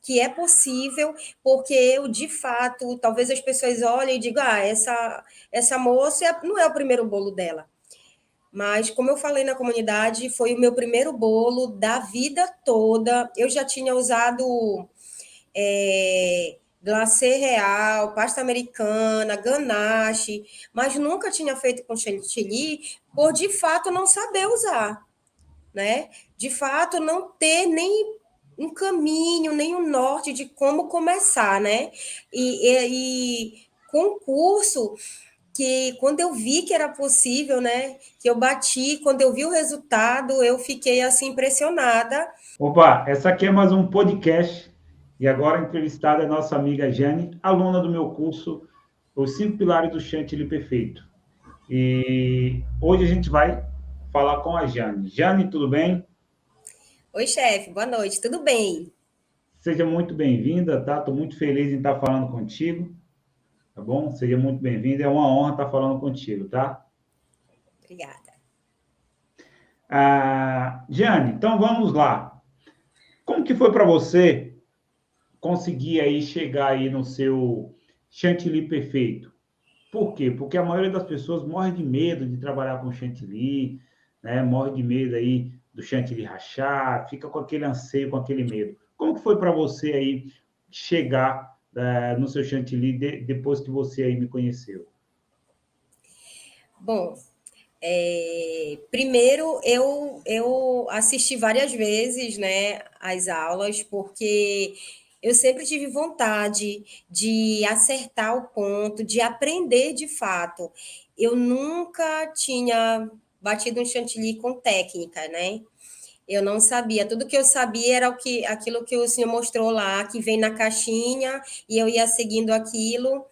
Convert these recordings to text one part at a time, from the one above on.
que é possível, porque eu, de fato, talvez as pessoas olhem e digam, essa moça não é o primeiro bolo dela. Mas, como eu falei na comunidade, foi o meu primeiro bolo da vida toda. Eu já tinha usado glacê real, pasta americana, ganache, mas nunca tinha feito com chantilly, por de fato não saber usar, né? De fato não ter nem um caminho, nem um norte de como começar, né? E com o curso, que quando eu vi que era possível, né? Que eu bati, quando eu vi o resultado, eu fiquei assim impressionada. Opa, essa aqui é mais um podcast e agora a entrevistada é nossa amiga Jane, aluna do meu curso Os Cinco Pilares do Chantilly Perfeito. E hoje a gente vai falar com a Jane. Jane, tudo bem? Oi, chefe, boa noite, tudo bem? Seja muito bem-vinda, tá? Estou muito feliz em estar falando contigo, tá bom? Seja muito bem-vinda, é uma honra estar falando contigo, tá? Obrigada. Jane, então vamos lá. Como que foi para você conseguir aí chegar aí no seu chantilly perfeito? Por quê? Porque a maioria das pessoas morre de medo de trabalhar com chantilly, né? Morre de medo aí do chantilly rachar, fica com aquele anseio, com aquele medo. Como que foi para você aí chegar no seu chantilly depois que você aí me conheceu? Bom, primeiro eu assisti várias vezes, né, as aulas, porque eu sempre tive vontade de acertar o ponto, de aprender de fato. Eu nunca tinha batido um chantilly com técnica, né? Eu não sabia. Tudo que eu sabia era aquilo que o senhor mostrou lá, que vem na caixinha, e eu ia seguindo aquilo,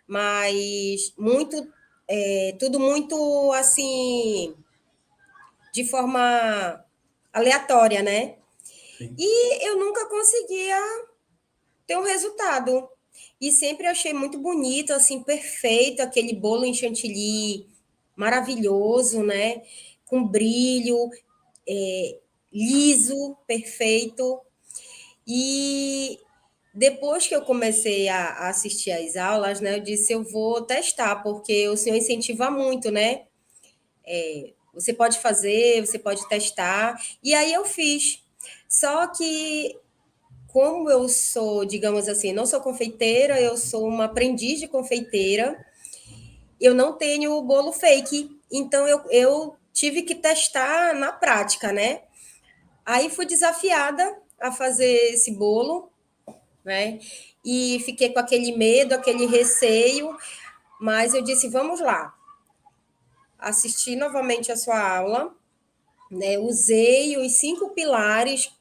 mas tudo muito assim, de forma aleatória, né? Sim. E eu nunca conseguia ter um resultado. E sempre achei muito bonito, assim, perfeito, aquele bolo em chantilly maravilhoso, né? Com brilho, é, liso, perfeito. E depois que eu comecei a assistir às aulas, né, eu disse, eu vou testar, porque o senhor incentiva muito, né? Você pode fazer, você pode testar. E aí eu fiz. Só que, como eu sou, digamos assim, não sou confeiteira, eu sou uma aprendiz de confeiteira, eu não tenho o bolo fake. Então eu tive que testar na prática, né? Aí fui desafiada a fazer esse bolo, né? E fiquei com aquele medo, aquele receio, mas eu disse: vamos lá. Assisti novamente a sua aula, né? Usei os 5 pilares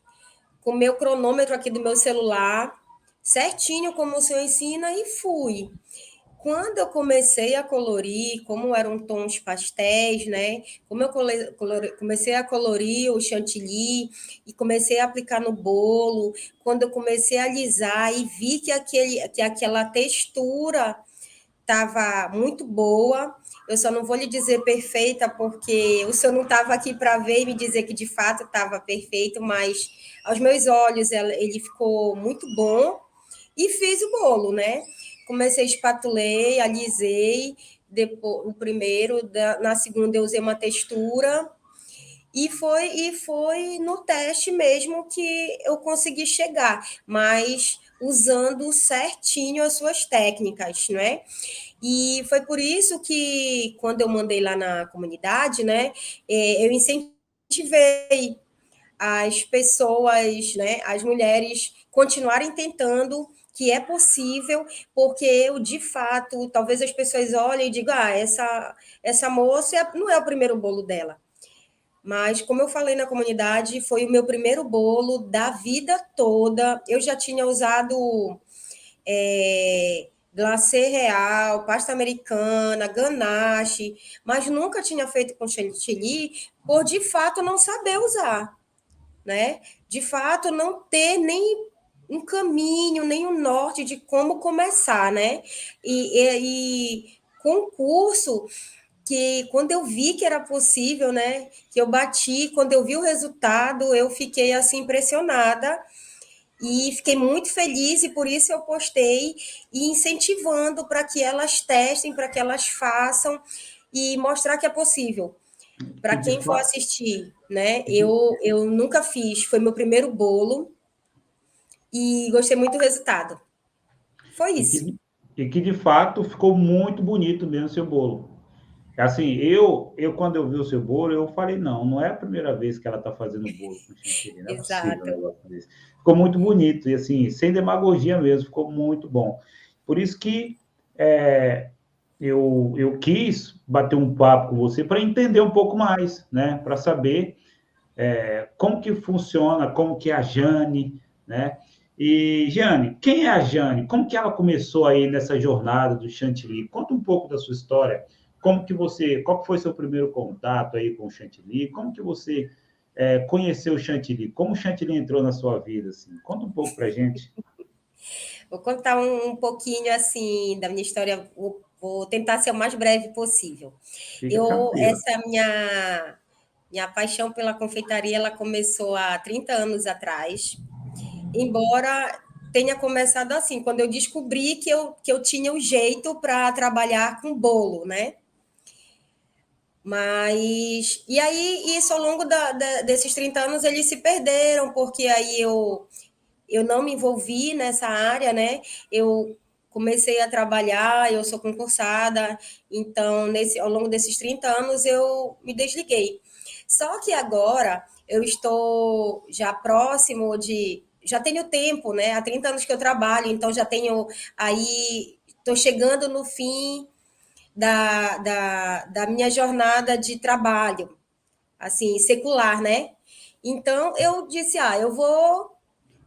com o meu cronômetro aqui do meu celular, certinho como o senhor ensina, e fui. Quando eu comecei a colorir, como eram tons pastéis, né? Como eu comecei a colorir o chantilly e comecei a aplicar no bolo, quando eu comecei a alisar e vi que aquela textura estava muito boa. Eu só não vou lhe dizer perfeita, porque o senhor não estava aqui para ver e me dizer que de fato estava perfeito, mas aos meus olhos ele ficou muito bom e fiz o bolo, né? Comecei, espatulei, alisei, depois, o primeiro, na segunda eu usei uma textura, e foi no teste mesmo que eu consegui chegar, mas usando certinho as suas técnicas, né? E foi por isso que, quando eu mandei lá na comunidade, né, eu incentivei as pessoas, né, as mulheres continuarem tentando, que é possível, porque eu, de fato, talvez as pessoas olhem e digam, essa moça não é o primeiro bolo dela. Mas, como eu falei na comunidade, foi o meu primeiro bolo da vida toda. Eu já tinha usado glacê real, pasta americana, ganache, mas nunca tinha feito com chantilly, por de fato não saber usar, né? De fato não ter nem um caminho, nem um norte de como começar, né? E com o curso, que quando eu vi que era possível, né? Que eu bati, quando eu vi o resultado, eu fiquei assim impressionada. E fiquei muito feliz e por isso eu postei e incentivando para que elas testem, para que elas façam e mostrar que é possível. Que Para de quem for fato, assistir, né? Eu nunca fiz, foi meu primeiro bolo e gostei muito do resultado. Foi e isso. que, e que de fato ficou muito bonito mesmo o seu bolo. Assim, eu quando eu vi o seu bolo, eu falei, não, não é a primeira vez que ela está fazendo bolo com chantilly, não é possível um Exato. negócio desse. Ficou muito bonito, e assim, sem demagogia mesmo, ficou muito bom. Por isso que eu quis bater um papo com você para entender um pouco mais, né? Para saber como que funciona, como que é a Jane, né? E, Jane, quem é a Jane? Como que ela começou aí nessa jornada do chantilly? Conta um pouco da sua história. Qual que foi seu primeiro contato aí com o chantilly? Como que você conheceu o chantilly? Como o chantilly entrou na sua vida, assim? Conta um pouco pra gente. Vou contar um pouquinho assim da minha história. Vou tentar ser o mais breve possível. Fica tranquila. Essa minha paixão pela confeitaria, ela começou há 30 anos atrás, embora tenha começado assim, quando eu descobri que eu tinha o jeito para trabalhar com bolo, né? Mas, e aí, isso ao longo desses 30 anos, eles se perderam, porque aí eu não me envolvi nessa área, né? Eu comecei a trabalhar, eu sou concursada, então, ao longo desses 30 anos, eu me desliguei. Só que agora eu estou já próximo de. Já tenho tempo, né? Há 30 anos que eu trabalho, então já tenho aí. Estou chegando no fim da minha jornada de trabalho, assim, secular, né? Então eu disse: eu vou.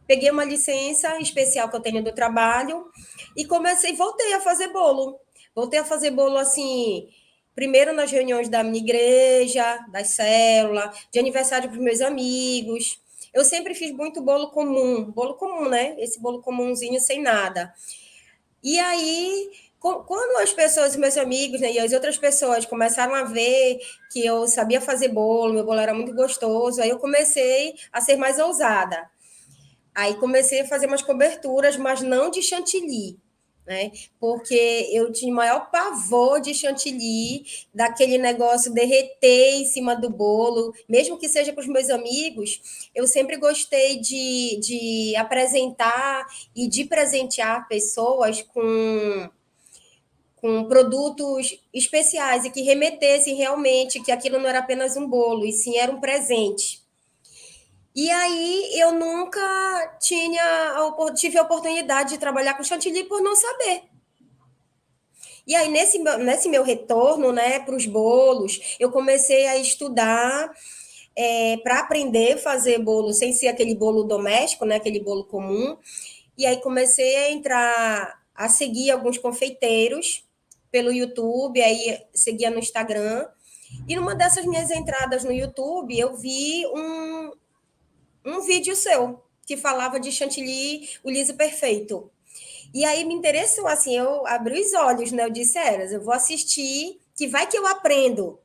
Peguei uma licença especial que eu tenho do trabalho e voltei a fazer bolo. Voltei a fazer bolo assim, primeiro nas reuniões da minha igreja, da célula, de aniversário para os meus amigos. Eu sempre fiz muito bolo comum, né? Esse bolo comumzinho sem nada. E aí, quando as pessoas, meus amigos, né, e as outras pessoas começaram a ver que eu sabia fazer bolo, meu bolo era muito gostoso, aí eu comecei a ser mais ousada. Aí comecei a fazer umas coberturas, mas não de chantilly, né? Porque eu tinha o maior pavor de chantilly, daquele negócio derreter em cima do bolo, mesmo que seja para os meus amigos, eu sempre gostei de apresentar e de presentear pessoas com produtos especiais e que remetessem realmente que aquilo não era apenas um bolo, e sim era um presente. E aí eu nunca tive a oportunidade de trabalhar com chantilly por não saber. E aí, nesse meu retorno, né, para os bolos, eu comecei a estudar para aprender a fazer bolo sem ser aquele bolo doméstico, né, aquele bolo comum. E aí comecei a entrar, a seguir alguns confeiteiros pelo YouTube, aí seguia no Instagram. E numa dessas minhas entradas no YouTube, eu vi um vídeo seu que falava de chantilly, o liso perfeito. E aí me interessou, assim, eu abri os olhos, né? Eu disse, Eras, eu vou assistir, que vai que eu aprendo,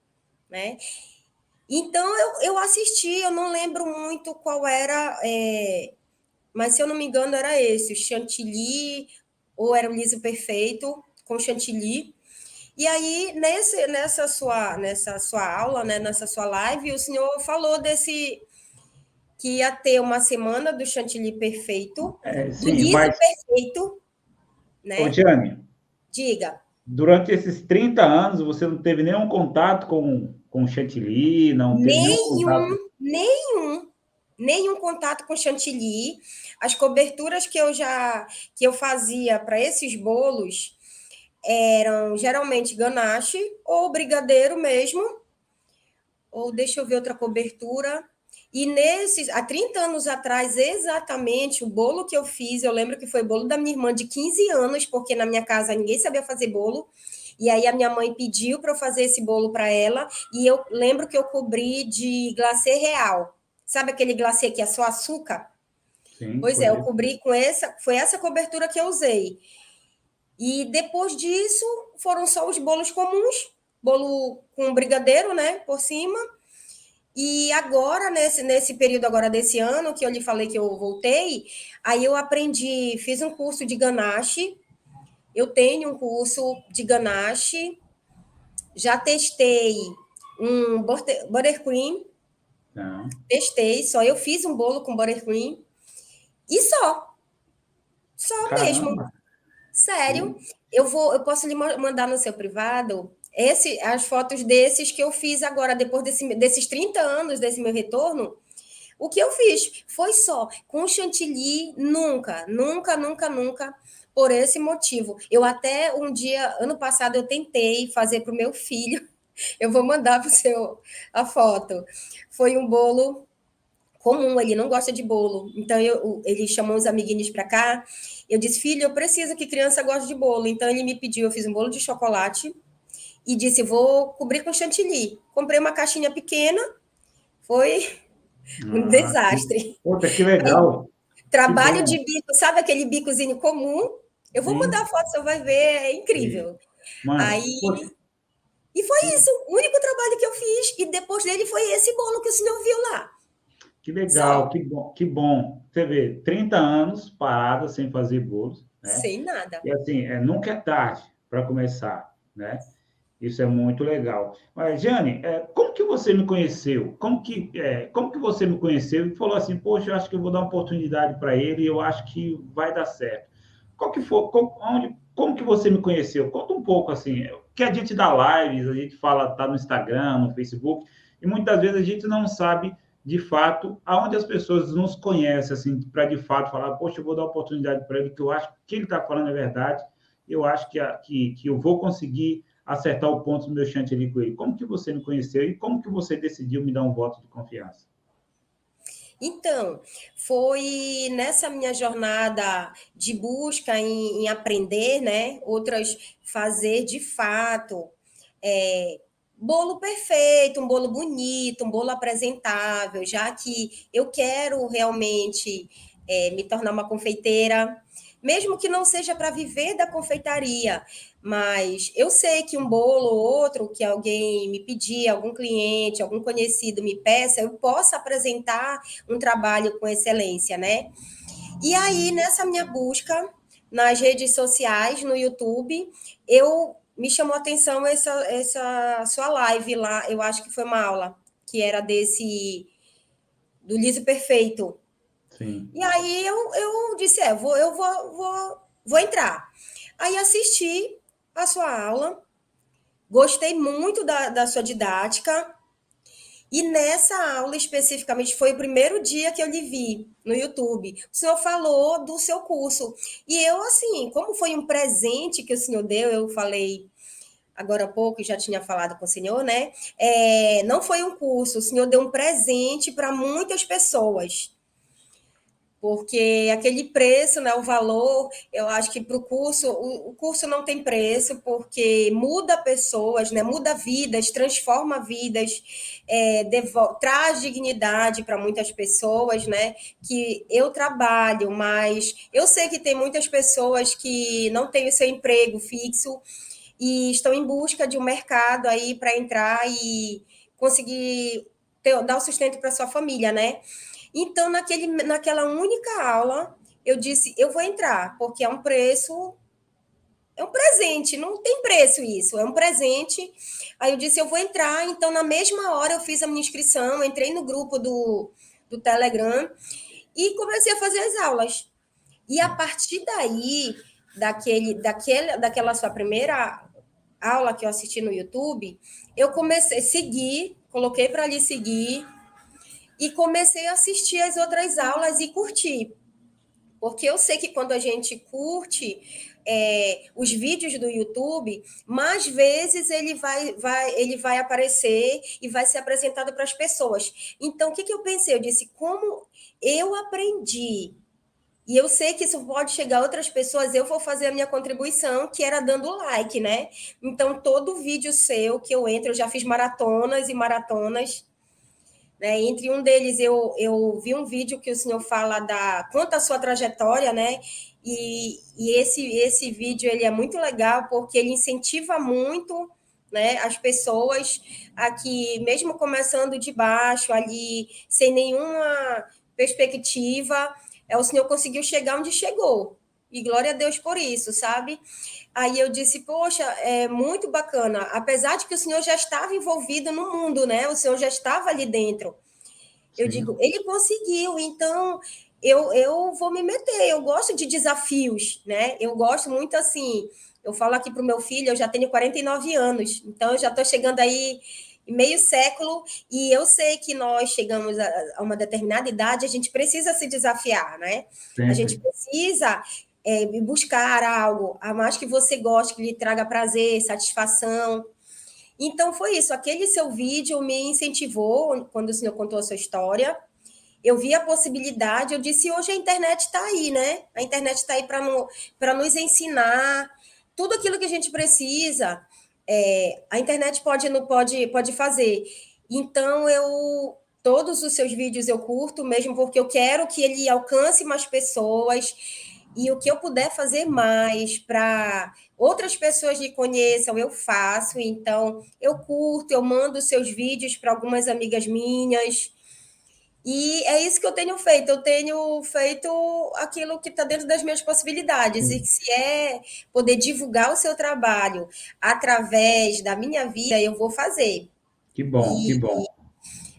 né? Então eu assisti, eu não lembro muito qual era, mas se eu não me engano era esse, o chantilly, ou era o liso perfeito com chantilly. E aí, nessa sua aula, né, nessa sua live, o senhor falou que ia ter uma semana do chantilly perfeito, do Sim, liso mas, perfeito, ô, né? Jane, Diga. durante esses 30 anos, você não teve nenhum contato com chantilly, não teve nenhum contato. Nenhum, nenhum contato com chantilly. As coberturas que eu fazia para esses bolos eram geralmente ganache ou brigadeiro mesmo, ou deixa eu ver outra cobertura. E há 30 anos atrás, exatamente, o bolo que eu fiz, eu lembro que foi bolo da minha irmã de 15 anos, porque na minha casa ninguém sabia fazer bolo. E aí a minha mãe pediu para eu fazer esse bolo para ela, e eu lembro que eu cobri de glacê real. Sabe aquele glacê que é só açúcar? Sim, Pois é, eu conheço. cobri foi essa cobertura que eu usei. E depois disso, foram só os bolos comuns, bolo com brigadeiro, né, por cima, E agora, nesse período agora desse ano, que eu lhe falei que eu voltei, aí eu aprendi, fiz um curso de ganache, eu tenho um curso de ganache, já testei um buttercream, Tá. testei, só eu fiz um bolo com buttercream, e só mesmo. Caramba! Sério, eu posso lhe mandar no seu privado as fotos desses que eu fiz agora, depois desses 30 anos desse meu retorno. O que eu fiz foi só com chantilly, nunca, nunca, nunca, nunca, por esse motivo. Eu até um dia, ano passado, eu tentei fazer para o meu filho. Eu vou mandar para o seu a foto. Foi um bolo comum, ele não gosta de bolo. Então, ele chamou os amiguinhos para cá. Eu disse, filho, eu preciso que criança goste de bolo. Então, ele me pediu, eu fiz um bolo de chocolate e disse, vou cobrir com chantilly. Comprei uma caixinha pequena, foi um Ah, desastre. poxa, que legal! Que Trabalho de bom! bico, sabe aquele bicozinho comum? Eu vou mandar a Sim, foto, você vai ver, é sim. incrível. Manda. Aí, Poxa, e foi que, isso, o único trabalho que eu fiz, e depois dele foi esse bolo que o senhor viu lá. que legal, Só, que bom, que bom. Você vê, 30 anos parada sem fazer bolos, né? sem nada. E assim, nunca é tarde para começar, né? Isso é muito legal. Mas, Jane, como que você me conheceu? Como que você me conheceu e falou assim, poxa, eu acho que eu vou dar uma oportunidade para ele e eu acho que vai dar certo. Qual que foi, como que você me conheceu? Conta um pouco, assim, que a gente dá lives, a gente fala, tá no Instagram, no Facebook, e muitas vezes a gente não sabe, de fato, aonde as pessoas nos conhecem, assim, para de fato falar, poxa, eu vou dar uma oportunidade para ele, que eu acho que o que ele está falando é verdade, eu acho que eu vou conseguir acertar o ponto do meu chantilly com ele. Como que você me conheceu e como que você decidiu me dar um voto de confiança? Então, foi nessa minha jornada de busca em aprender, né? Outras fazer de fato é, bolo perfeito, um bolo bonito, um bolo apresentável, já que eu quero realmente me tornar uma confeiteira, mesmo que não seja para viver da confeitaria, mas eu sei que um bolo ou outro que alguém me pedir, algum cliente, algum conhecido me peça, eu possa apresentar um trabalho com excelência, né? E aí, nessa minha busca nas redes sociais, no YouTube, eu me chamou a atenção essa sua live lá, eu acho que foi uma aula, que era do liso perfeito. Sim. E aí eu disse, vou entrar. Aí assisti a sua aula, gostei muito da sua didática, e nessa aula especificamente, foi o primeiro dia que eu lhe vi no YouTube. O senhor falou do seu curso. E eu, assim, como foi um presente que o senhor deu, eu falei agora há pouco, e já tinha falado com o senhor, né? Não foi um curso, o senhor deu um presente para muitas pessoas. Porque aquele preço, né, o valor, eu acho que para o curso não tem preço, porque muda pessoas, né, muda vidas, transforma vidas, traz dignidade para muitas pessoas, né, que eu trabalho, mas eu sei que tem muitas pessoas que não têm o seu emprego fixo e estão em busca de um mercado aí para entrar e conseguir dar o sustento para sua família, né? Então, naquela única aula, eu disse, eu vou entrar, porque é um presente, não tem preço isso, é um presente. Aí eu disse, eu vou entrar, então na mesma hora eu fiz a minha inscrição, entrei no grupo do Telegram e comecei a fazer as aulas. E a partir daí, daquela sua primeira aula que eu assisti no YouTube, eu comecei a seguir, coloquei para ali seguir, e comecei a assistir as outras aulas e curtir. Porque eu sei que quando a gente curte os vídeos do YouTube, mais vezes ele vai aparecer e vai ser apresentado para as pessoas. Então, o que eu pensei? Eu disse, como eu aprendi e eu sei que isso pode chegar a outras pessoas, eu vou fazer a minha contribuição, que era dando like, né? Então, todo vídeo seu que eu entro, eu já fiz maratonas e maratonas, né? Entre um deles, eu vi um vídeo que o senhor fala conta a sua trajetória, né? E esse vídeo ele é muito legal porque ele incentiva muito né? As pessoas aqui, mesmo começando de baixo, ali, sem nenhuma perspectiva, o Senhor conseguiu chegar onde chegou. E glória a Deus por isso, sabe? Aí eu disse, poxa, é muito bacana. Apesar de que o Senhor já estava envolvido no mundo, né? O Senhor já estava ali dentro. Eu Sim. digo, ele conseguiu, então eu vou me meter. Eu gosto de desafios, né? Eu gosto muito assim. Eu falo aqui para o meu filho, eu já tenho 49 anos, então eu já estou chegando aí em meio século, e eu sei que nós chegamos a uma determinada idade, a gente precisa se desafiar, né? A gente Sempre. precisa buscar algo, a mais que você goste, que lhe traga prazer, satisfação. Então foi isso, aquele seu vídeo me incentivou quando o senhor contou a sua história. Eu vi a possibilidade, eu disse, hoje a internet está aí, né? A internet está aí para nos ensinar tudo aquilo que a gente precisa. A internet pode fazer. Então, todos os seus vídeos eu curto, mesmo porque eu quero que ele alcance mais pessoas, e o que eu puder fazer mais para outras pessoas lhe conheçam, eu faço. Então, eu curto, eu mando seus vídeos para algumas amigas minhas. E é isso que eu tenho feito. Eu tenho feito aquilo que está dentro das minhas possibilidades. E se é poder divulgar o seu trabalho através da minha vida, eu vou fazer. Que bom, que E bom.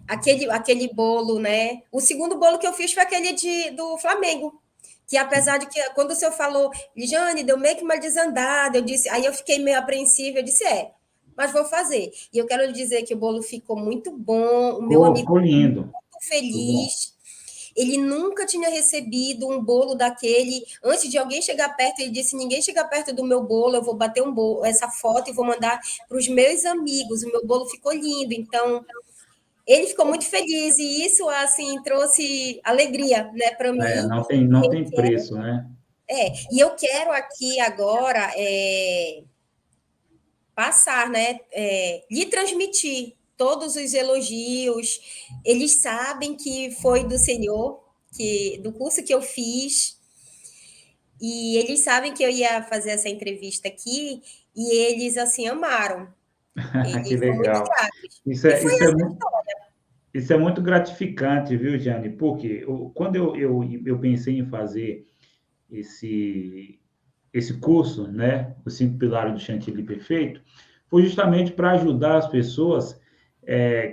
aquele bolo, né? O segundo bolo que eu fiz foi aquele do Flamengo. Que apesar de que, quando o senhor falou, Jane, deu meio que uma desandada, eu disse, aí eu fiquei meio apreensiva, eu disse, mas vou fazer. E eu quero lhe dizer que o bolo ficou muito bom, o meu amigo Ficou lindo. Ficou bom. feliz. Ele nunca tinha recebido um bolo daquele. Antes de alguém chegar perto, ele disse: ninguém chega perto do meu bolo, eu vou bater essa foto e vou mandar para os meus amigos. O meu bolo ficou lindo. Então, ele ficou muito feliz e isso assim trouxe alegria, né, para mim. Não tem preço, né? E eu quero aqui agora passar, né, lhe transmitir todos os elogios. Eles sabem que foi do Senhor, do curso que eu fiz, e eles sabem que eu ia fazer essa entrevista aqui, e eles assim amaram. Que Eles são muito legal. gratos. Isso E é, foi isso é assim. muito, isso é muito gratificante, viu, Jane? Porque quando eu pensei em fazer esse, esse curso, né, os 5 pilares do Chantilly Perfeito, foi justamente para ajudar as pessoas,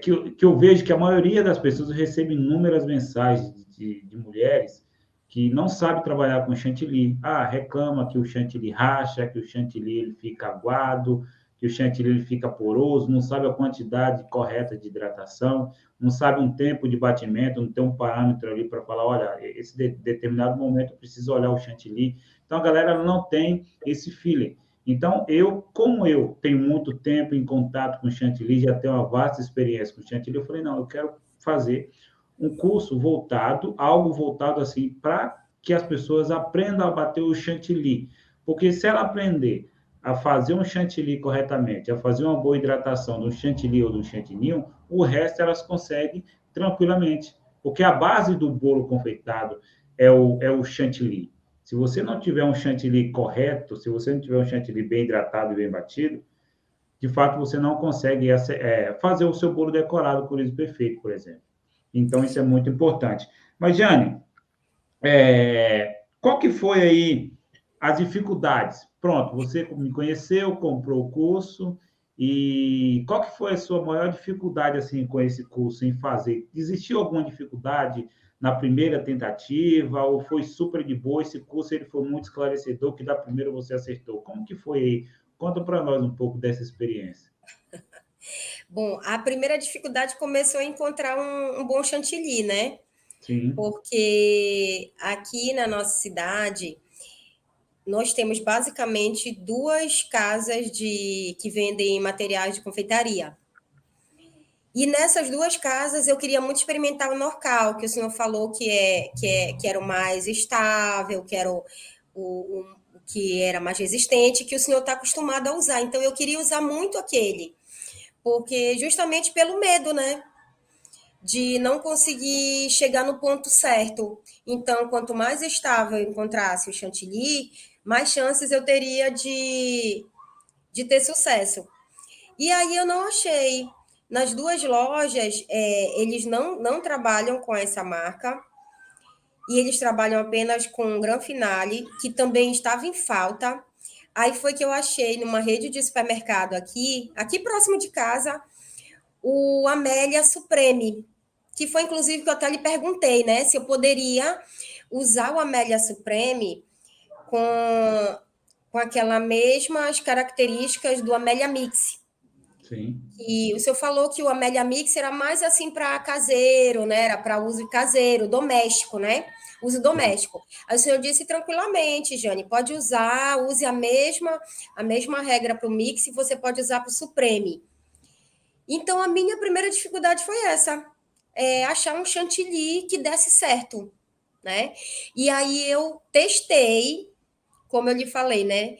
que eu vejo que a maioria das pessoas recebe inúmeras mensagens de mulheres que não sabem trabalhar com chantilly. Ah, reclama que o chantilly racha, que o chantilly ele fica aguado, que o chantilly ele fica poroso, não sabe a quantidade correta de hidratação, não sabe um tempo de batimento, não tem um parâmetro ali para falar, olha, esse determinado momento eu preciso olhar o chantilly. Então, a galera não tem esse feeling. Então, como eu tenho muito tempo em contato com chantilly, já tenho uma vasta experiência com chantilly, eu falei, não, eu quero fazer um curso voltado, algo voltado assim, para que as pessoas aprendam a bater o chantilly. Porque se ela aprender a fazer um chantilly corretamente, a fazer uma boa hidratação do chantilly ou do chantilly, o resto elas conseguem tranquilamente. Porque a base do bolo confeitado é o chantilly. Se você não tiver um chantilly correto, se você não tiver um chantilly bem hidratado e bem batido, de fato você não consegue fazer o seu bolo decorado com isso perfeito, por exemplo. Então isso é muito importante. Mas, Jane, qual que foi aí as dificuldades? Pronto, você me conheceu, comprou o curso, e qual que foi a sua maior dificuldade assim com esse curso em fazer? Existiu alguma dificuldade na primeira tentativa ou foi super de boa? Esse curso ele foi muito esclarecedor, que da primeira você acertou. Como que foi aí? Conta para nós um pouco dessa experiência. Bom, a primeira dificuldade começou a encontrar um bom chantilly, né? Sim. Porque aqui na nossa cidade nós temos basicamente duas casas que vendem materiais de confeitaria. E nessas duas casas eu queria muito experimentar o Norcal, que o senhor falou que era o mais estável, que era o que era mais resistente, que o senhor está acostumado a usar. Então eu queria usar muito aquele, porque justamente pelo medo, né? De não conseguir chegar no ponto certo. Então, quanto mais estável eu encontrasse o chantilly, mais chances eu teria de ter sucesso. E aí eu não achei. Nas duas lojas, eles não trabalham com essa marca, e eles trabalham apenas com Gran Finale, que também estava em falta. Aí foi que eu achei numa rede de supermercado aqui próximo de casa, o Amélia Supreme, que foi inclusive que eu até lhe perguntei, né, se eu poderia usar o Amélia Supreme com, com aquelas mesmas características do Amélia Mix. Sim, E o senhor falou que o Amélia Mix era mais assim para caseiro, né? Era para uso caseiro, doméstico, né? Uso sim. doméstico. Aí o senhor disse tranquilamente, Jane, pode usar, use a mesma regra para o mix e você pode usar para o Supreme. Então a minha primeira dificuldade foi essa, achar um chantilly que desse certo, né? E aí eu testei, como eu lhe falei, né?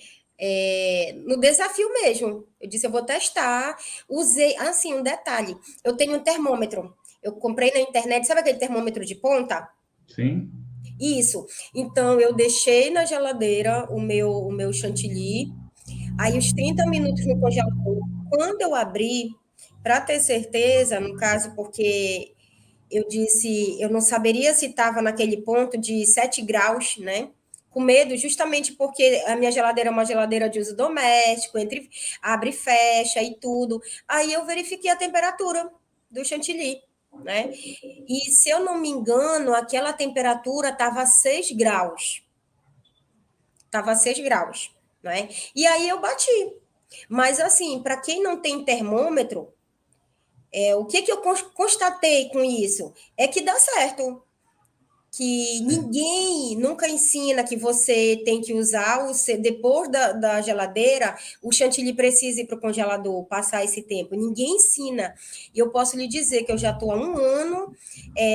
No desafio mesmo. Eu disse, eu vou testar. Usei, assim, um detalhe. Eu tenho um termômetro. Eu comprei na internet, sabe aquele termômetro de ponta? Sim. Isso. Então, eu deixei na geladeira o meu chantilly. Aí, os 30 minutos no congelador. Quando eu abri, para ter certeza, no caso, porque eu disse, eu não saberia se estava naquele ponto de 7 graus, né? Com medo, justamente porque a minha geladeira é uma geladeira de uso doméstico, entre abre e fecha e tudo. Aí eu verifiquei a temperatura do chantilly, né? E se eu não me engano, aquela temperatura estava a 6 graus. Estava a 6 graus, né? E aí eu bati. Mas assim, para quem não tem termômetro, o que eu constatei com isso? É que dá certo, que ninguém nunca ensina que você tem que usar depois da geladeira, o chantilly precisa ir para o congelador, passar esse tempo. Ninguém ensina. E eu posso lhe dizer que eu já estou há um ano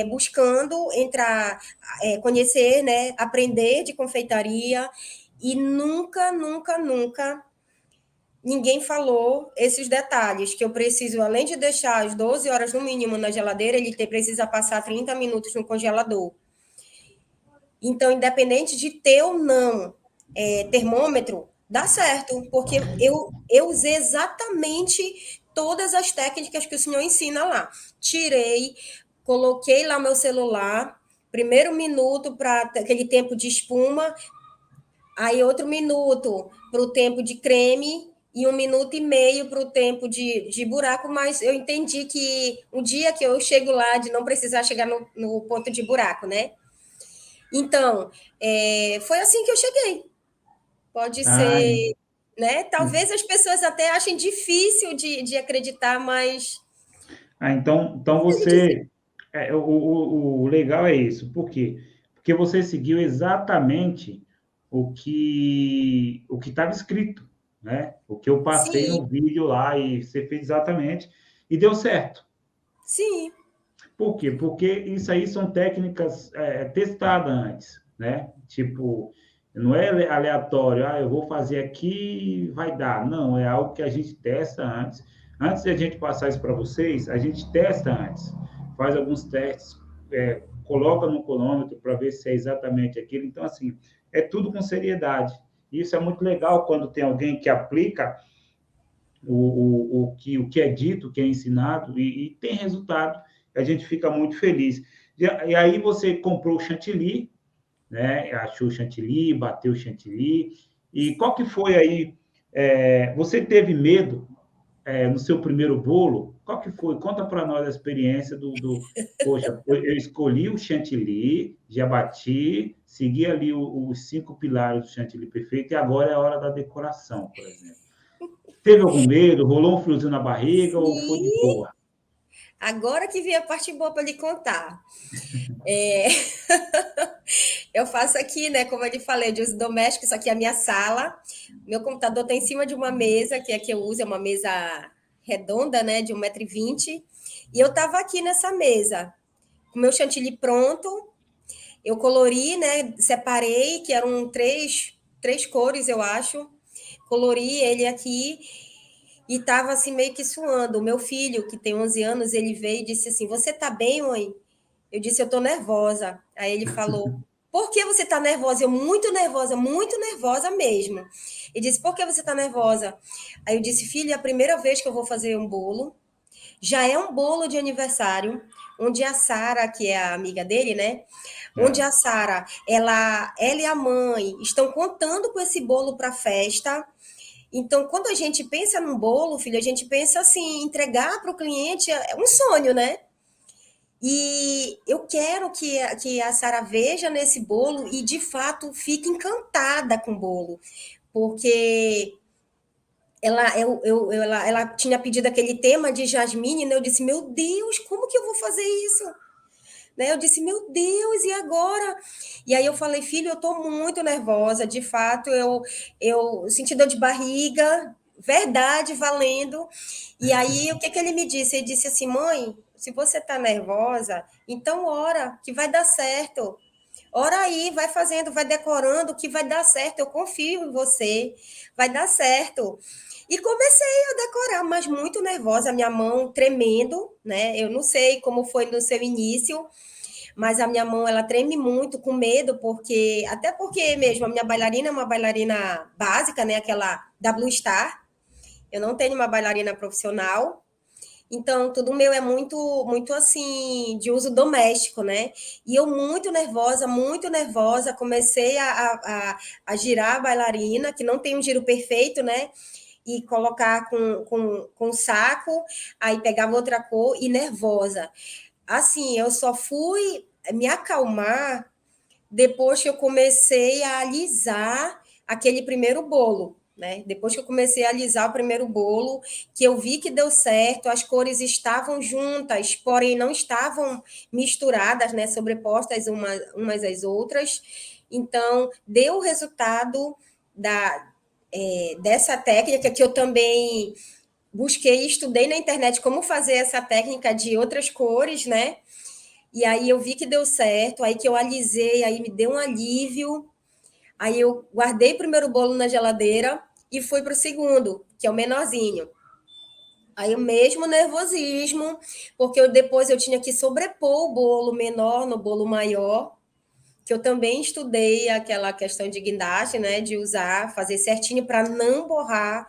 buscando entrar, conhecer, né, aprender de confeitaria, e nunca, nunca, nunca ninguém falou esses detalhes, que eu preciso, além de deixar as 12 horas no mínimo na geladeira, precisa passar 30 minutos no congelador. Então, independente de ter ou não termômetro, dá certo, porque eu usei exatamente todas as técnicas que o senhor ensina lá. Tirei, coloquei lá meu celular, primeiro minuto para aquele tempo de espuma, aí outro minuto para o tempo de creme e 1 minuto e meio para o tempo de buraco, mas eu entendi que um dia que eu chego lá, de não precisar chegar no ponto de buraco, né? Então, foi assim que eu cheguei. Pode Ah, ser, né? Talvez as pessoas até achem difícil de acreditar, mas então você. O legal é isso. Por quê? Porque você seguiu exatamente o que estava escrito, né? O que eu passei sim, no vídeo lá e você fez exatamente e deu certo. sim, Por quê? Porque isso aí são técnicas testadas antes, né? Tipo, não é aleatório, eu vou fazer aqui e vai dar. Não, é algo que a gente testa antes. Antes de a gente passar isso para vocês, a gente testa antes, faz alguns testes, coloca no cronômetro para ver se é exatamente aquilo. Então, assim, é tudo com seriedade. Isso é muito legal quando tem alguém que aplica o que é dito, o que é ensinado, e tem resultado. A gente fica muito feliz. E aí você comprou o chantilly, né? Achou o chantilly, bateu o chantilly. E qual que foi aí? Você teve medo no seu primeiro bolo? Qual que foi? Conta para nós a experiência poxa, eu escolhi o chantilly, já bati, segui ali os 5 pilares do chantilly perfeito e agora é a hora da decoração, por exemplo. Teve algum medo? Rolou um friozinho na barriga ou foi de sim. boa? Agora que vem a parte boa para lhe contar. É, eu faço aqui, né, como eu lhe falei, de uso doméstico, isso aqui é a minha sala. Meu computador está em cima de uma mesa, que é a que eu uso, é uma mesa redonda, né, de 1,20 m. E eu estava aqui nessa mesa, com meu chantilly pronto. Eu colori, né, separei, que eram três cores, eu acho. Colori ele aqui e estava assim meio que suando. O meu filho, que tem 11 anos, ele veio e disse assim: "Você tá bem, mãe?" Eu disse: "Eu tô nervosa." Aí ele falou: "Por que você tá nervosa?" Eu: muito nervosa mesmo." E disse, por que você está nervosa? Aí eu disse, filha, é a primeira vez que eu vou fazer um bolo. Já é um bolo de aniversário, onde a Sara, que é a amiga dele, né? Onde É. a Sara, ela e a mãe estão contando com esse bolo para a festa. Então, quando a gente pensa num bolo, filho, a gente pensa assim, entregar para o cliente é um sonho, né? E eu quero que a Sara veja nesse bolo e, de fato, fique encantada com o bolo. Porque ela tinha pedido aquele tema de jasmine, né? Eu disse, meu Deus, como que eu vou fazer isso? Né? Eu disse, meu Deus, e agora? E aí eu falei, filho, eu estou muito nervosa, de fato, eu senti dor de barriga, verdade, valendo. E aí, o que ele me disse? Ele disse assim, mãe, se você está nervosa, então ora, que vai dar certo. Ora aí, vai fazendo, vai decorando, que vai dar certo, eu confio em você, vai dar certo. E comecei a decorar, mas muito nervosa, minha mão tremendo, né? Eu não sei como foi no seu início, mas a minha mão ela treme muito com medo, porque até porque mesmo a minha bailarina é uma bailarina básica, né, aquela da Blue Star. Eu não tenho uma bailarina profissional. Então, tudo meu é muito assim, de uso doméstico, né? E eu muito nervosa, comecei a girar a bailarina, que não tem um giro perfeito, né? E colocar com saco, aí pegava outra cor e nervosa. Assim, eu só fui me acalmar depois que eu comecei a alisar aquele primeiro bolo, né? Depois que eu comecei a alisar o primeiro bolo, que eu vi que deu certo, as cores estavam juntas, porém não estavam misturadas, né? Sobrepostas umas às outras. Então, deu o resultado dessa técnica que eu também busquei e estudei na internet como fazer essa técnica de outras cores, né? E aí eu vi que deu certo, aí que eu alisei, aí me deu um alívio. Aí eu guardei o primeiro bolo na geladeira e fui para o segundo, que é o menorzinho. Aí o mesmo nervosismo, porque depois eu tinha que sobrepor o bolo menor no bolo maior, que eu também estudei aquela questão de guindaste, né, de usar, fazer certinho para não borrar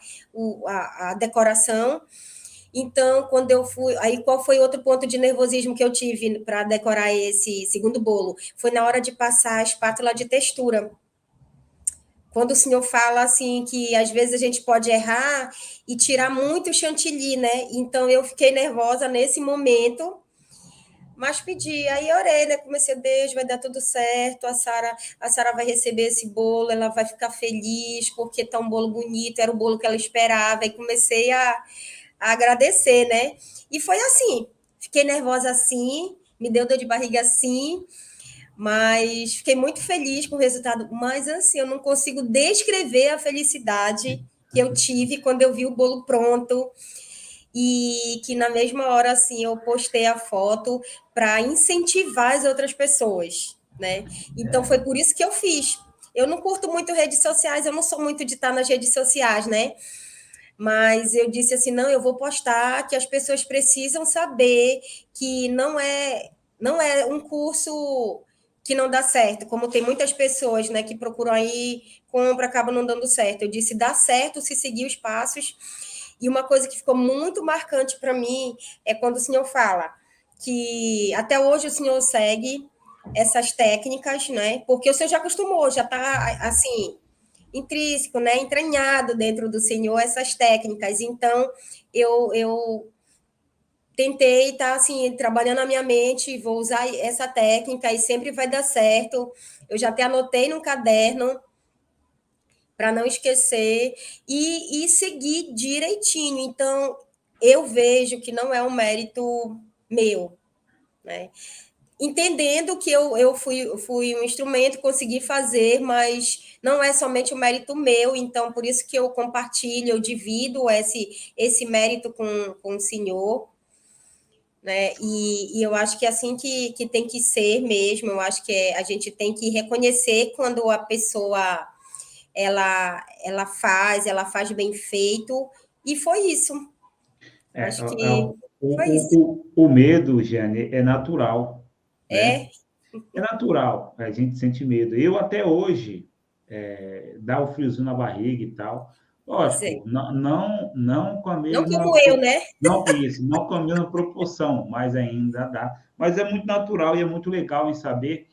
a decoração. Então, quando eu fui. Aí, qual foi outro ponto de nervosismo que eu tive para decorar esse segundo bolo? Foi na hora de passar a espátula de textura. Quando o senhor fala assim que às vezes a gente pode errar e tirar muito chantilly, né? Então eu fiquei nervosa nesse momento, mas pedi, aí orei, né? Comecei, Deus, vai dar tudo certo, a Sara vai receber esse bolo, ela vai ficar feliz, porque tá um bolo bonito, era o bolo que ela esperava, e comecei a agradecer, né? E foi assim, fiquei nervosa assim, me deu dor de barriga assim, mas fiquei muito feliz com o resultado. Mas assim, eu não consigo descrever a felicidade que eu tive quando eu vi o bolo pronto e que na mesma hora assim eu postei a foto para incentivar as outras pessoas, né? Então foi por isso que eu fiz. Eu não curto muito redes sociais, eu não sou muito de estar nas redes sociais, né? Mas eu disse assim, não, eu vou postar que as pessoas precisam saber que não é um curso que não dá certo, como tem muitas pessoas, né, que procuram aí, compra, acaba não dando certo. Eu disse, dá certo se seguir os passos. E uma coisa que ficou muito marcante para mim é quando o senhor fala que até hoje o senhor segue essas técnicas, né? Porque o senhor já acostumou, já está assim, intrínseco, né, entranhado dentro do Senhor essas técnicas. Então, eu tentei estar tá, assim, trabalhando na minha mente, vou usar essa técnica e sempre vai dar certo. Eu já até anotei no caderno para não esquecer e seguir direitinho. Então, eu vejo que não é um mérito meu, né? Entendendo que eu fui um instrumento, consegui fazer, mas não é somente o mérito meu, então por isso que eu compartilho, eu divido esse mérito com o senhor, né? E eu acho que é assim que tem que ser mesmo, eu acho que a gente tem que reconhecer quando a pessoa ela faz bem feito, e foi isso. É, Acho que foi isso. o medo, Jane, é natural, né? É, É natural, a gente sente medo. Eu até hoje, dá o friozinho na barriga e tal. Pois é. Lógico, não com a Não mesma, como eu, né? não com a mesma proporção, mas ainda dá. Mas é muito natural e é muito legal em saber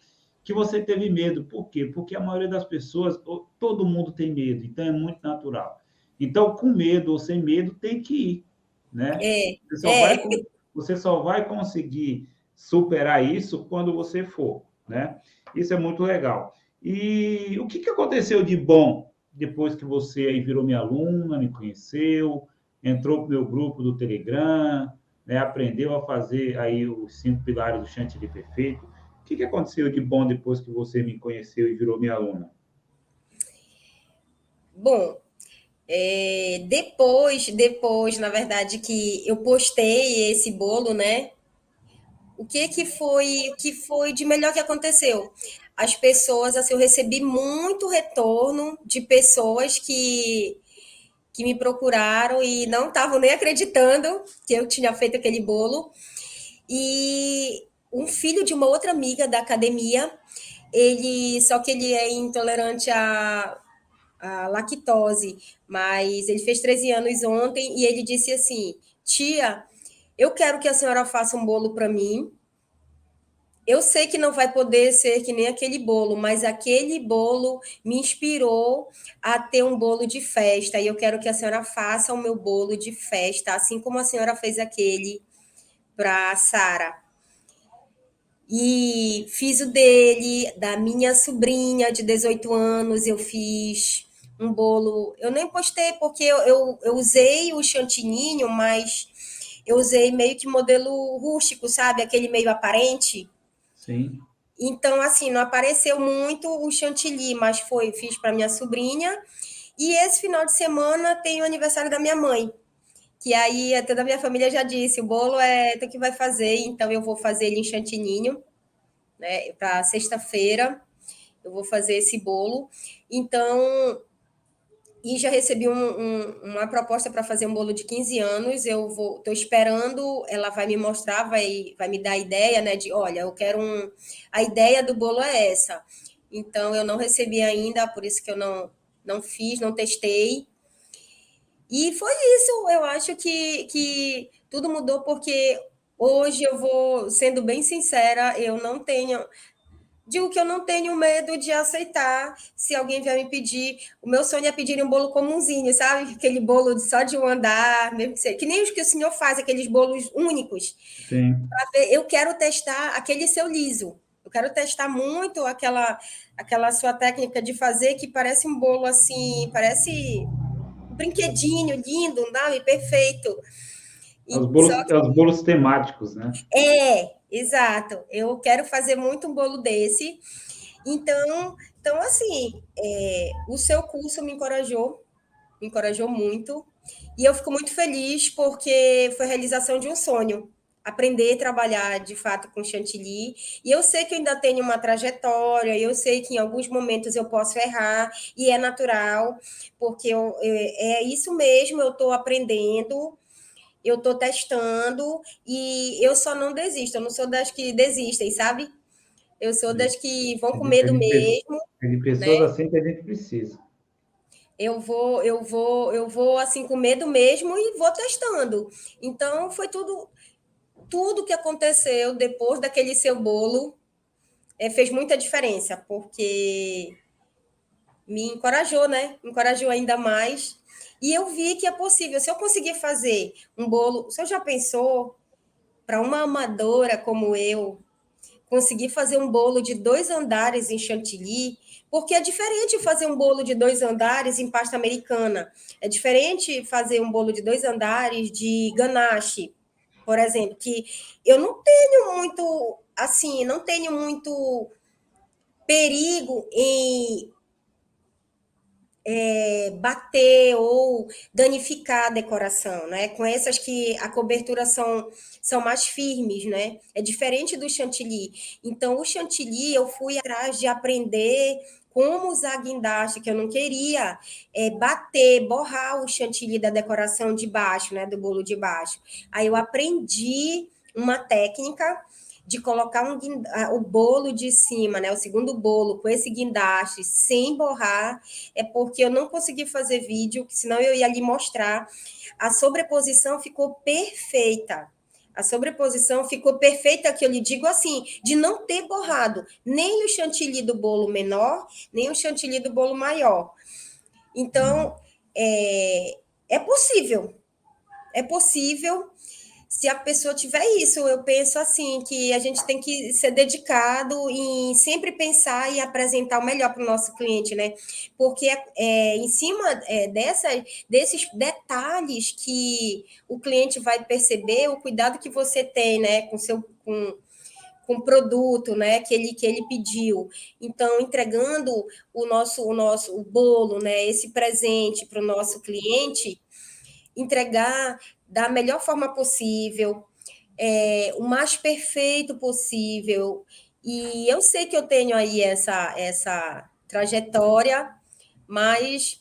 que você teve medo. Por quê? Porque a maioria das pessoas, todo mundo tem medo, então é muito natural. Então, com medo ou sem medo, tem que ir, né? É, Você só vai, é. você só vai conseguir superar isso quando você for, né? Isso é muito legal. E o que aconteceu de bom depois que você aí virou minha aluna, me conheceu, entrou para o meu grupo do Telegram, né, aprendeu a fazer aí os 5 pilares do Chantilly Perfeito? O que aconteceu de bom depois que você me conheceu e virou minha aluna? Bom, depois, na verdade, que eu postei esse bolo, né? O que foi de melhor que aconteceu? As pessoas, assim, eu recebi muito retorno de pessoas que me procuraram e não estavam nem acreditando que eu tinha feito aquele bolo. E um filho de uma outra amiga da academia, só que ele é intolerante à lactose, mas ele fez 13 anos ontem e ele disse assim: Tia, eu quero que a senhora faça um bolo para mim. Eu sei que não vai poder ser que nem aquele bolo, mas aquele bolo me inspirou a ter um bolo de festa. E eu quero que a senhora faça o meu bolo de festa, assim como a senhora fez aquele para a Sara. E fiz o dele, da minha sobrinha de 18 anos, eu fiz um bolo. Eu nem postei porque eu usei o chantininho, mas eu usei meio que modelo rústico, sabe? Aquele meio aparente. Sim. Então, assim, não apareceu muito o chantilly, mas fiz para minha sobrinha. E esse final de semana tem o aniversário da minha mãe, que aí toda a minha família já disse, o bolo é tu que vai fazer, então eu vou fazer ele em chantininho, né? Para sexta-feira eu vou fazer esse bolo. Então, e já recebi uma proposta para fazer um bolo de 15 anos. Estou esperando, ela vai me mostrar, vai me dar a ideia, né? De olha, eu quero a ideia do bolo é essa. Então, eu não recebi ainda, por isso que eu não fiz, não testei. E foi isso, eu acho que tudo mudou porque hoje eu vou, sendo bem sincera, eu não tenho. Digo que eu não tenho medo de aceitar se alguém vier me pedir. O meu sonho é pedir um bolo comumzinho, sabe? Aquele bolo só de um andar, mesmo que nem os que o senhor faz, aqueles bolos únicos. Sim. Eu quero testar aquele seu liso. Eu quero testar muito aquela sua técnica de fazer que parece um bolo assim, parece um brinquedinho lindo, sabe? Perfeito. E só Os bolos temáticos, né? exato. Eu quero fazer muito um bolo desse. Então assim, o seu curso me encorajou muito, e eu fico muito feliz porque foi a realização de um sonho, aprender a trabalhar de fato com chantilly. E eu sei que eu ainda tenho uma trajetória, eu sei que em alguns momentos eu posso errar, e é natural, porque é isso mesmo, eu estou aprendendo, eu estou testando, e eu só não desisto, eu não sou das que desistem, sabe? Eu sou das que vão com medo mesmo, É de né? pessoas assim que a gente precisa. Eu vou assim com medo mesmo e vou testando. Então foi tudo que aconteceu depois daquele seu bolo fez muita diferença, porque me encorajou, né? Me encorajou ainda mais. E eu vi que é possível. Se eu conseguir fazer um bolo, o senhor já pensou para uma amadora como eu conseguir fazer um bolo de 2 andares em chantilly, porque é diferente fazer um bolo de 2 andares em pasta americana, é diferente fazer um bolo de 2 andares de ganache, por exemplo, que eu não tenho muito, assim, não tenho muito perigo em bater ou danificar a decoração, né? Com essas que a cobertura são mais firmes, né? É diferente do chantilly. Então, o chantilly, eu fui atrás de aprender como usar guindaste, que eu não queria bater, borrar o chantilly da decoração de baixo, né? Do bolo de baixo. Aí eu aprendi uma técnica de colocar o bolo de cima, né, o segundo bolo, com esse guindaste, sem borrar, é porque eu não consegui fazer vídeo, senão eu ia lhe mostrar. A sobreposição ficou perfeita. A sobreposição ficou perfeita, que eu lhe digo assim, de não ter borrado nem o chantilly do bolo menor, nem o chantilly do bolo maior. Então, é possível. É possível se a pessoa tiver isso. Eu penso assim, que a gente tem que ser dedicado em sempre pensar e apresentar o melhor para o nosso cliente, né? Porque em cima desses detalhes que o cliente vai perceber, o cuidado que você tem, né, com o produto, né, que ele pediu. Então, entregando o bolo, né, esse presente para o nosso cliente, entregar da melhor forma possível, o mais perfeito possível. E eu sei que eu tenho aí essa trajetória, mas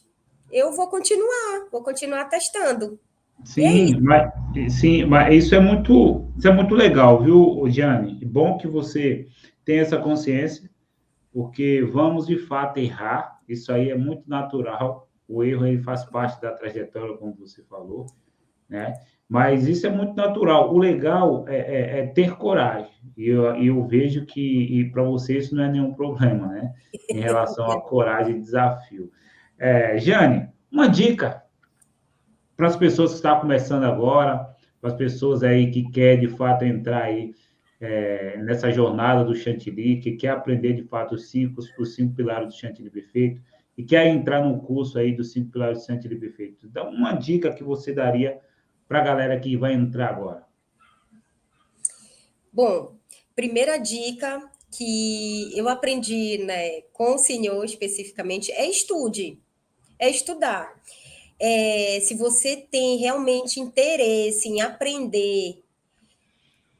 eu vou continuar testando. E é isso. Sim, mas isso é muito legal, viu, Gianni? É bom que você tenha essa consciência, porque vamos de fato errar, isso aí é muito natural, o erro ele faz parte da trajetória, como você falou, né? Mas isso é muito natural. O legal é ter coragem. E eu vejo que para você isso não é nenhum problema, né? Em relação à coragem e desafio. Jane, uma dica para as pessoas que estão começando agora, para as pessoas aí que querem de fato entrar aí nessa jornada do chantilly, que quer aprender de fato os cinco pilares do chantilly perfeito e quer entrar num curso aí dos cinco pilares do chantilly perfeito. Então, uma dica que você daria para a galera que vai entrar agora? Bom, primeira dica que eu aprendi, né, com o senhor especificamente é estude, é estudar. Se você tem realmente interesse em aprender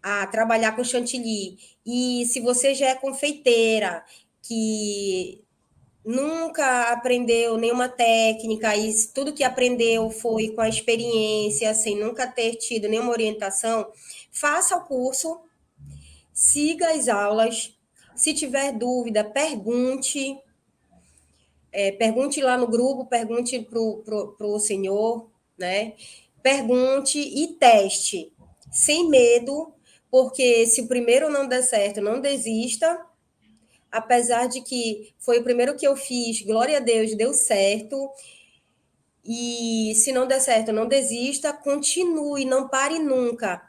a trabalhar com chantilly, e se você já é confeiteira, que nunca aprendeu nenhuma técnica, e tudo que aprendeu foi com a experiência, sem nunca ter tido nenhuma orientação, faça o curso, siga as aulas. Se tiver dúvida, pergunte. Pergunte lá no grupo, pergunte para o senhor, né? Pergunte e teste, sem medo, porque se o primeiro não der certo, não desista. Apesar de que foi o primeiro que eu fiz, glória a Deus, deu certo. E se não der certo, não desista, continue, não pare nunca.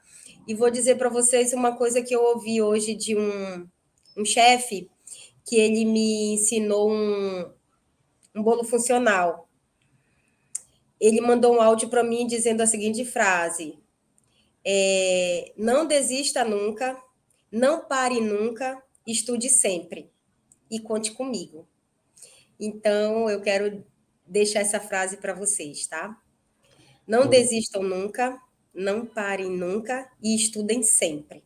E vou dizer para vocês uma coisa que eu ouvi hoje de um chefe, que ele me ensinou um bolo funcional. Ele mandou um áudio para mim dizendo a seguinte frase: não desista nunca, não pare nunca, estude sempre e conte comigo. Então, eu quero deixar essa frase para vocês, tá? Não desistam nunca, não parem nunca e estudem sempre,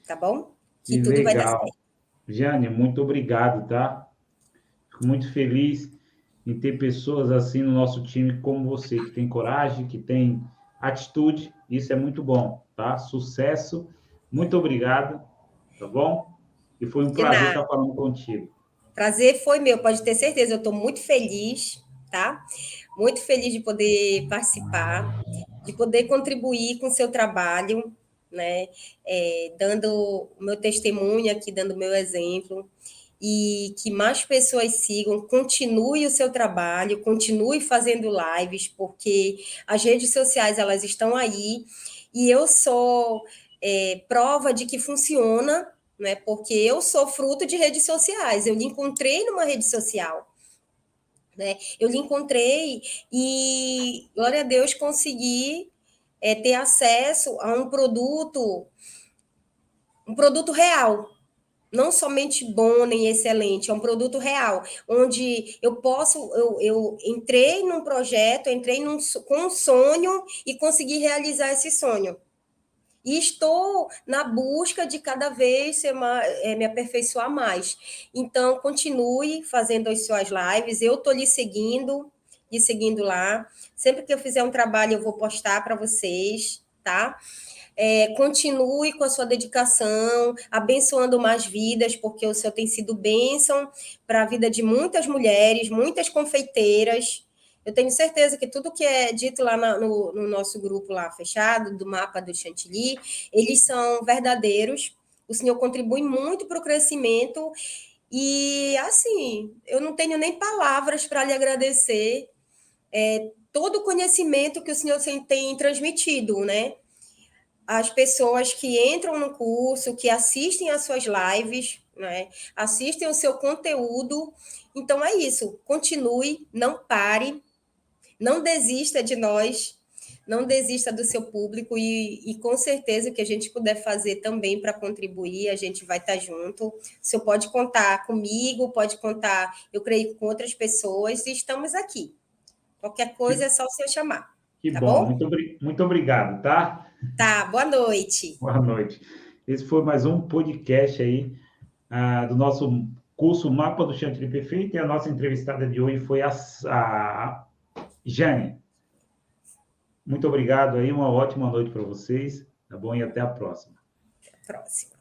tá bom? Que Que tudo vai dar legal. certo. Jane, muito obrigado, tá? Fico muito feliz em ter pessoas assim no nosso time como você, que tem coragem, que tem atitude. Isso é muito bom, tá? Sucesso. Muito obrigado, tá bom? E foi um De prazer nada. estar falando contigo. Prazer foi meu, pode ter certeza. Eu estou muito feliz, tá? Muito feliz de poder participar, de poder contribuir com o seu trabalho, né? Dando o meu testemunho aqui, dando o meu exemplo, e que mais pessoas sigam, continue o seu trabalho, continue fazendo lives, porque as redes sociais elas estão aí, e eu sou prova de que funciona, né? Porque eu sou fruto de redes sociais, eu lhe encontrei numa rede social. Né? Eu lhe encontrei e, glória a Deus, consegui ter acesso a um produto real, não somente bom nem excelente, é um produto real, onde eu entrei num projeto, com um sonho e consegui realizar esse sonho. E estou na busca de cada vez me aperfeiçoar mais. Então, continue fazendo as suas lives. Eu estou lhe seguindo lá. Sempre que eu fizer um trabalho, eu vou postar para vocês, tá? Continue com a sua dedicação, abençoando mais vidas, porque o Senhor tem sido bênção para a vida de muitas mulheres, muitas confeiteiras. Eu tenho certeza que tudo que é dito lá no nosso grupo lá fechado, do mapa do Chantilly, eles são verdadeiros. O Senhor contribui muito para o crescimento e, assim, eu não tenho nem palavras para lhe agradecer todo o conhecimento que o Senhor tem transmitido, né? As pessoas que entram no curso, que assistem às suas lives, né? Assistem o seu conteúdo. Então é isso. Continue, não pare, não desista de nós, não desista do seu público e com certeza o que a gente puder fazer também para contribuir, a gente vai estar junto. O senhor pode contar comigo, pode contar, eu creio, com outras pessoas e estamos aqui. Qualquer coisa Que, é só o senhor chamar, que tá bom. bom? Muito obrigado, tá? Tá, boa noite. Boa noite. Esse foi mais um podcast aí do nosso curso Mapa do Chantilly Perfeito, e a nossa entrevistada de hoje foi a Jane. Muito obrigado aí, uma ótima noite para vocês, tá bom? E até a próxima. Até a próxima.